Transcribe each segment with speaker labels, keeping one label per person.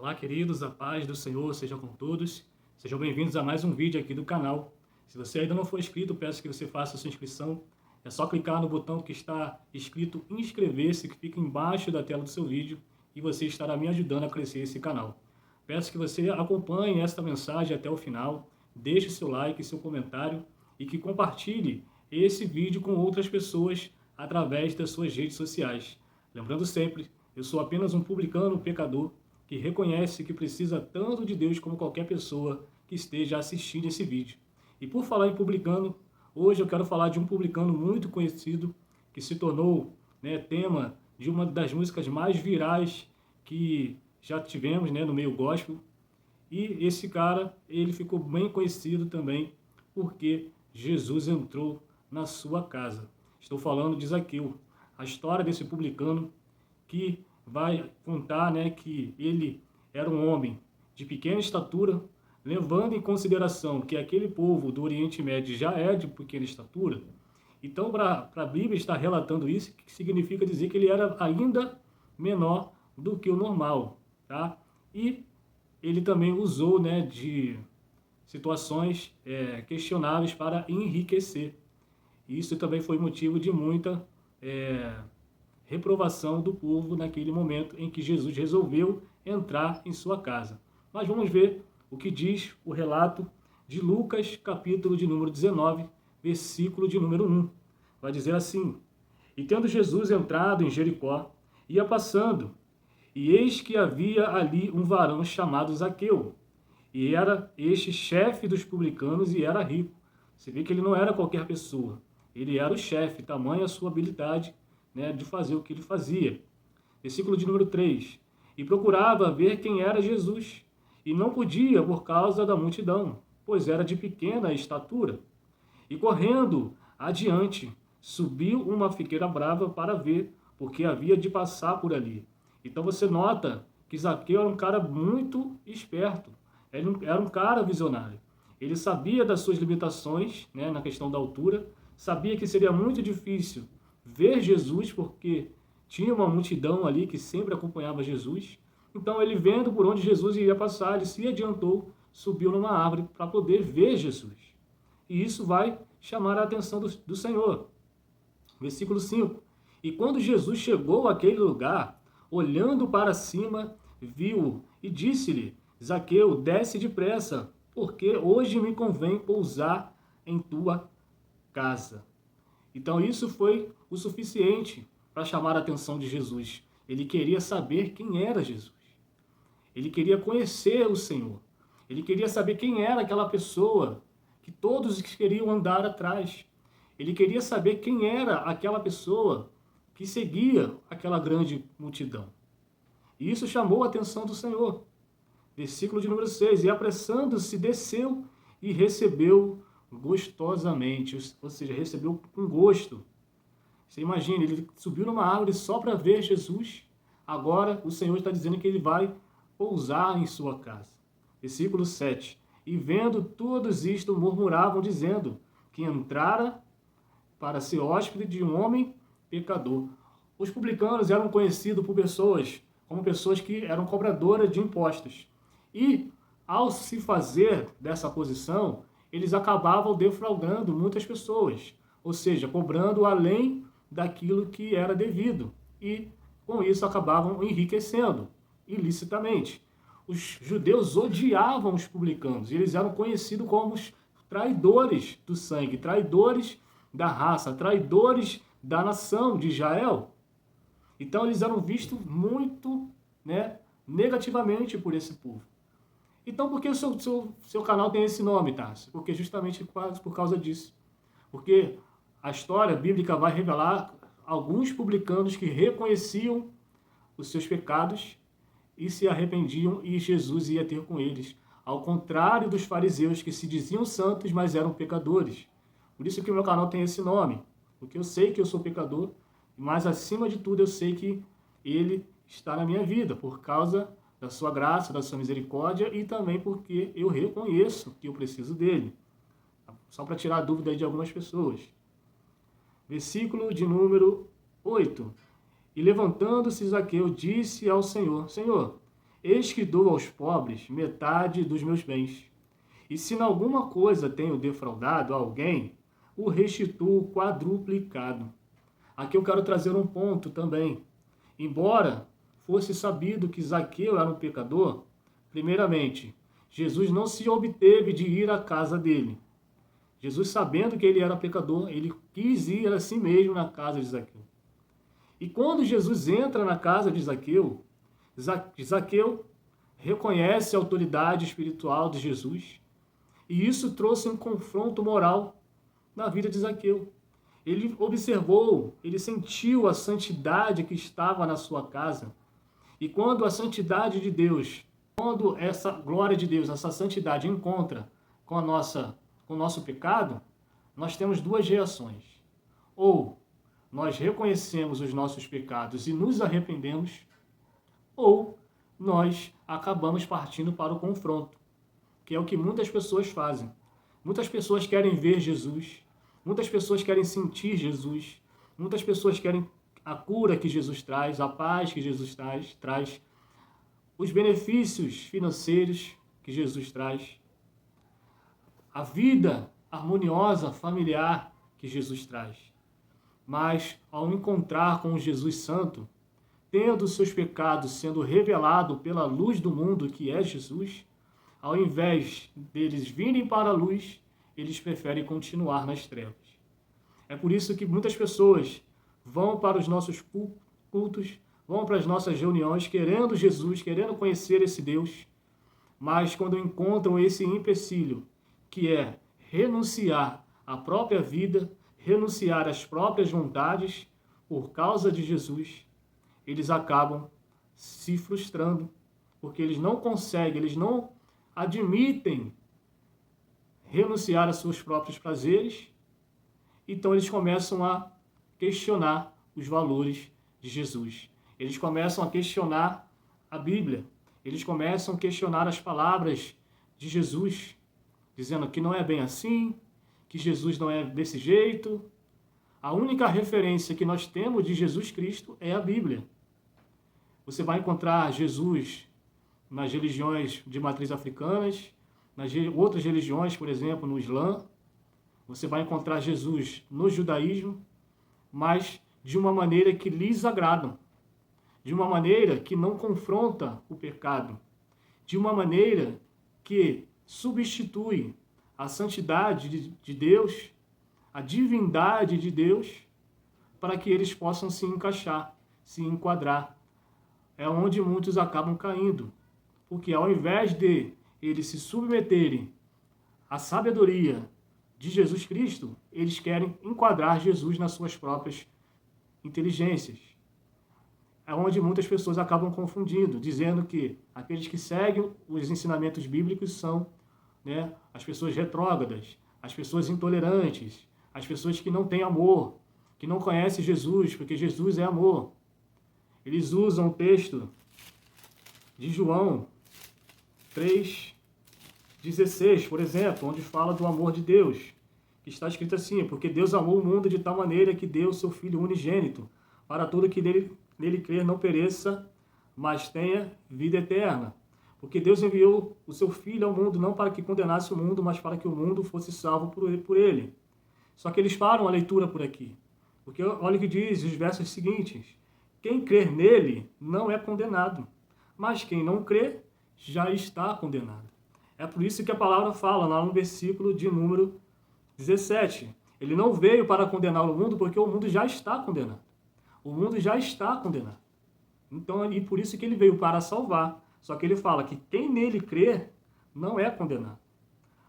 Speaker 1: Olá, queridos, a paz do Senhor seja com todos. Sejam bem-vindos a mais um vídeo aqui do canal. Se você ainda não for inscrito, peço que você faça a sua inscrição. É só clicar no botão que está escrito inscrever-se, que fica embaixo da tela do seu vídeo, e você estará me ajudando a crescer esse canal. Peço que você acompanhe esta mensagem até o final, deixe seu like, seu comentário e que compartilhe esse vídeo com outras pessoas através das suas redes sociais. Lembrando sempre, eu sou apenas um publicano pecador que reconhece que precisa tanto de Deus como qualquer pessoa que esteja assistindo esse vídeo. E por falar em publicano, hoje eu quero falar de um publicano muito conhecido que se tornou, tema de uma das músicas mais virais que já tivemos, no meio gospel. E esse cara, ele ficou bem conhecido também porque Jesus entrou na sua casa. Estou falando de Zaqueu, a história desse publicano que vai contar, que ele era um homem de pequena estatura, levando em consideração que aquele povo do Oriente Médio já é de pequena estatura. Então, para a Bíblia estar relatando isso, que significa dizer que ele era ainda menor do que o normal, tá? E ele também usou, de situações questionáveis para enriquecer. Isso também foi motivo de muita reprovação do povo naquele momento em que Jesus resolveu entrar em sua casa. Mas vamos ver o que diz o relato de Lucas, capítulo de número 19, versículo de número 1. Vai dizer assim: E tendo Jesus entrado em Jericó, ia passando, e eis que havia ali um varão chamado Zaqueu, e era este chefe dos publicanos e era rico. Você vê que ele não era qualquer pessoa, ele era o chefe, tamanha a sua habilidade, de fazer o que ele fazia. Versículo de número 3. E procurava ver quem era Jesus, e não podia por causa da multidão, pois era de pequena estatura. E correndo adiante, subiu uma figueira brava para ver, porque havia de passar por ali. Então você nota que Zaqueu era um cara muito esperto, ele era um cara visionário. Ele sabia das suas limitações, na questão da altura, sabia que seria muito difícil ver Jesus, porque tinha uma multidão ali que sempre acompanhava Jesus. Então ele, vendo por onde Jesus ia passar, ele se adiantou, subiu numa árvore para poder ver Jesus. E isso vai chamar a atenção do Senhor. Versículo 5. E quando Jesus chegou àquele lugar, olhando para cima, viu e disse-lhe: Zaqueu, desce depressa, porque hoje me convém pousar em tua casa. Então isso foi o suficiente para chamar a atenção de Jesus. Ele queria saber quem era Jesus. Ele queria conhecer o Senhor. Ele queria saber quem era aquela pessoa que todos queriam andar atrás. Ele queria saber quem era aquela pessoa que seguia aquela grande multidão. E isso chamou a atenção do Senhor. Versículo de número 6. E apressando-se, desceu e recebeu gostosamente, ou seja, recebeu com gosto. Você imagina, ele subiu numa árvore só para ver Jesus. Agora o Senhor está dizendo que ele vai pousar em sua casa. Versículo 7. E vendo todos isto, murmuravam, dizendo que entrara para ser hóspede de um homem pecador. Os publicanos eram conhecidos por pessoas, como pessoas que eram cobradoras de impostos. E, ao se fazer dessa posição, eles acabavam defraudando muitas pessoas, ou seja, cobrando além daquilo que era devido. E, com isso, acabavam enriquecendo ilicitamente. Os judeus odiavam os publicanos, e eles eram conhecidos como os traidores do sangue, traidores da raça, traidores da nação de Israel. Então eles eram vistos muito, negativamente por esse povo. Então por que o seu canal tem esse nome, Tarso? Porque justamente por causa disso. Porque a história bíblica vai revelar alguns publicanos que reconheciam os seus pecados e se arrependiam, e Jesus ia ter com eles. Ao contrário dos fariseus, que se diziam santos, mas eram pecadores. Por isso que o meu canal tem esse nome. Porque eu sei que eu sou pecador, mas acima de tudo eu sei que ele está na minha vida, por causa da sua graça, da sua misericórdia, e também porque eu reconheço que eu preciso dele. Só para tirar a dúvida aí de algumas pessoas. Versículo de número 8. E levantando-se Zaqueu, disse ao Senhor: Senhor, Eis que dou aos pobres metade dos meus bens. E se em alguma coisa tenho defraudado a alguém, o restituo quadruplicado. Aqui eu quero trazer um ponto também. Embora fosse sabido que Zaqueu era um pecador, primeiramente, Jesus não se obteve de ir à casa dele. Jesus, sabendo que ele era pecador, ele quis ir a si mesmo na casa de Zaqueu. E quando Jesus entra na casa de Zaqueu, Zaqueu reconhece a autoridade espiritual de Jesus, e isso trouxe um confronto moral na vida de Zaqueu. Ele observou, ele sentiu a santidade que estava na sua casa. E quando a santidade de Deus, quando essa glória de Deus, essa santidade encontra com com o nosso pecado, nós temos duas reações. Ou nós reconhecemos os nossos pecados e nos arrependemos, ou nós acabamos partindo para o confronto, que é o que muitas pessoas fazem. Muitas pessoas querem ver Jesus, muitas pessoas querem sentir Jesus, muitas pessoas querem a cura que Jesus traz, a paz que Jesus traz, os benefícios financeiros que Jesus traz, a vida harmoniosa, familiar que Jesus traz. Mas, ao encontrar com o Jesus Santo, tendo seus pecados sendo revelado pela luz do mundo, que é Jesus, ao invés deles virem para a luz, eles preferem continuar nas trevas. É por isso que muitas pessoas vão para os nossos cultos, vão para as nossas reuniões, querendo Jesus, querendo conhecer esse Deus, mas quando encontram esse empecilho, que é renunciar à própria vida, renunciar às próprias vontades por causa de Jesus, eles acabam se frustrando, porque eles não conseguem, eles não admitem renunciar a seus próprios prazeres, então eles começam a questionar os valores de Jesus. Eles começam a questionar a Bíblia, eles começam a questionar as palavras de Jesus, dizendo que não é bem assim, que Jesus não é desse jeito. A única referência que nós temos de Jesus Cristo é a Bíblia. Você vai encontrar Jesus nas religiões de matriz africanas, nas outras religiões, por exemplo, no Islã. Você vai encontrar Jesus no judaísmo, mas de uma maneira que lhes agradam, de uma maneira que não confronta o pecado, de uma maneira que substitui a santidade de Deus, a divindade de Deus, para que eles possam se encaixar, se enquadrar. É onde muitos acabam caindo, porque ao invés de eles se submeterem à sabedoria de Jesus Cristo, eles querem enquadrar Jesus nas suas próprias inteligências. É onde muitas pessoas acabam confundindo, dizendo que aqueles que seguem os ensinamentos bíblicos são, as pessoas retrógradas, as pessoas intolerantes, as pessoas que não têm amor, que não conhecem Jesus, porque Jesus é amor. Eles usam o texto de João 3,16, por exemplo, onde fala do amor de Deus, que está escrito assim: porque Deus amou o mundo de tal maneira que deu o seu Filho unigênito, para todo que nele crer não pereça, mas tenha vida eterna. Porque Deus enviou o seu Filho ao mundo não para que condenasse o mundo, mas para que o mundo fosse salvo por ele. Só que eles param a leitura por aqui. Porque olha o que diz os versos seguintes: quem crer nele não é condenado, mas quem não crê já está condenado. É por isso que a palavra fala lá no versículo de número 17. Ele não veio para condenar o mundo, porque o mundo já está condenado. O mundo já está condenado. Então, e por isso que ele veio para salvar. Só que ele fala que quem nele crê não é condenado.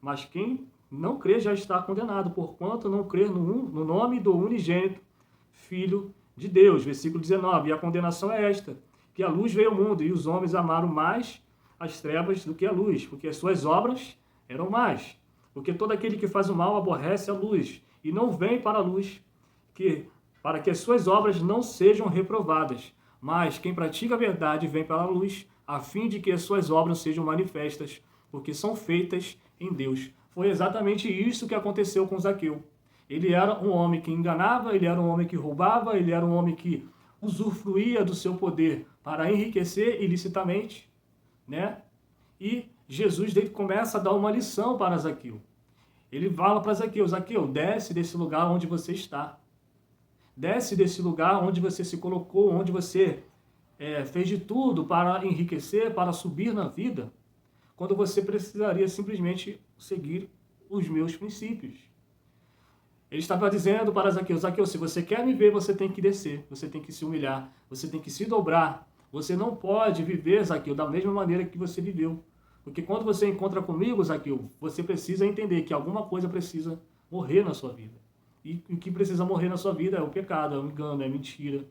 Speaker 1: Mas quem não crê já está condenado, porquanto não crer no nome do unigênito Filho de Deus. Versículo 19. E a condenação é esta: que a luz veio ao mundo, e os homens amaram mais as trevas do que a luz, porque as suas obras eram más. Porque todo aquele que faz o mal aborrece a luz, e não vem para a luz, para que as suas obras não sejam reprovadas. Mas quem pratica a verdade vem para a luz, a fim de que as suas obras sejam manifestas, porque são feitas em Deus. Foi exatamente isso que aconteceu com Zaqueu. Ele era um homem que enganava, ele era um homem que roubava, ele era um homem que usufruía do seu poder para enriquecer ilicitamente. né? E Jesus começa a dar uma lição para Zaqueu. Ele fala para Zaqueu: Zaqueu, desce desse lugar onde você está. Desce desse lugar onde você se colocou, onde você fez de tudo para enriquecer, para subir na vida, quando você precisaria simplesmente seguir os meus princípios. Ele estava dizendo para Zaqueu: Zaqueu, se você quer me ver, você tem que descer, você tem que se humilhar, você tem que se dobrar. Você não pode viver, Zaqueu, da mesma maneira que você viveu. Porque quando você encontra comigo, Zaqueu, você precisa entender que alguma coisa precisa morrer na sua vida. E o que precisa morrer na sua vida é o pecado, é o engano, é a mentira,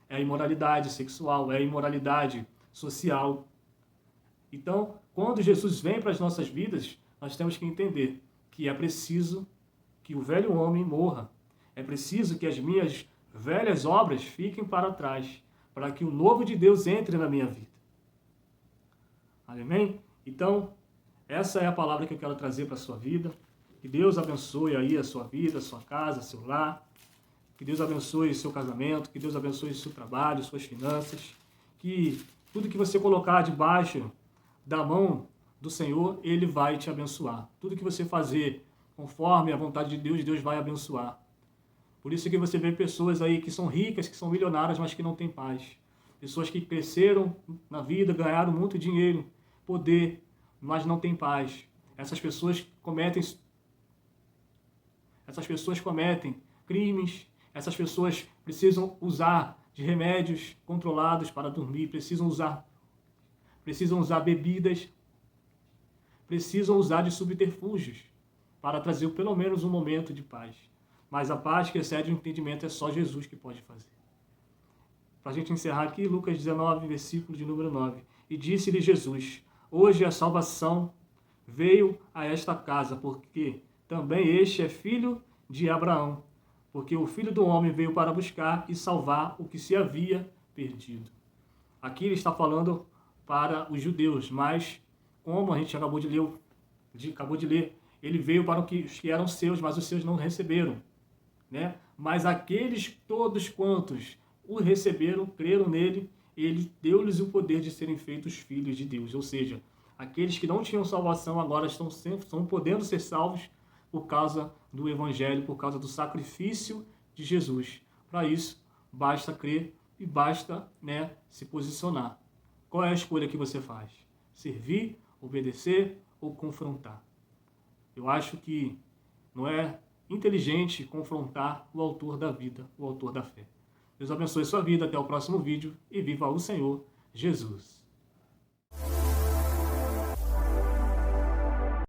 Speaker 1: é a imoralidade sexual, é a imoralidade social. Então, quando Jesus vem para as nossas vidas, nós temos que entender que é preciso que o velho homem morra. É preciso que as minhas velhas obras fiquem para trás, para que o novo de Deus entre na minha vida. Amém? Então, essa é a palavra que eu quero trazer para a sua vida. Que Deus abençoe aí a sua vida, a sua casa, seu lar. Que Deus abençoe o seu casamento, que Deus abençoe o seu trabalho, suas finanças. Que tudo que você colocar debaixo da mão do Senhor, Ele vai te abençoar. Tudo que você fazer conforme a vontade de Deus, Deus vai abençoar. Por isso que você vê pessoas aí que são ricas, que são milionárias, mas que não têm paz. Pessoas que cresceram na vida, ganharam muito dinheiro, poder, mas não têm paz. Essas pessoas cometem crimes, essas pessoas precisam usar de remédios controlados para dormir, precisam usar bebidas, precisam usar de subterfúgios para trazer pelo menos um momento de paz. Mas a paz que excede o entendimento é só Jesus que pode fazer. Para a gente encerrar aqui, Lucas 19, versículo de número 9. E disse-lhe Jesus: hoje a salvação veio a esta casa, porque também este é filho de Abraão. Porque o Filho do Homem veio para buscar e salvar o que se havia perdido. Aqui ele está falando para os judeus, mas como a gente acabou de ler, ele veio para os que eram seus, mas os seus não receberam, né? Mas aqueles todos quantos o receberam, creram nele, ele deu-lhes o poder de serem feitos filhos de Deus. Ou seja, aqueles que não tinham salvação agora estão podendo ser salvos por causa do Evangelho, por causa do sacrifício de Jesus. Para isso, basta crer e basta, se posicionar. Qual é a escolha que você faz? Servir, obedecer ou confrontar? Eu acho que não é inteligente confrontar o autor da vida, o autor da fé. Deus abençoe sua vida, até o próximo vídeo e viva o Senhor Jesus.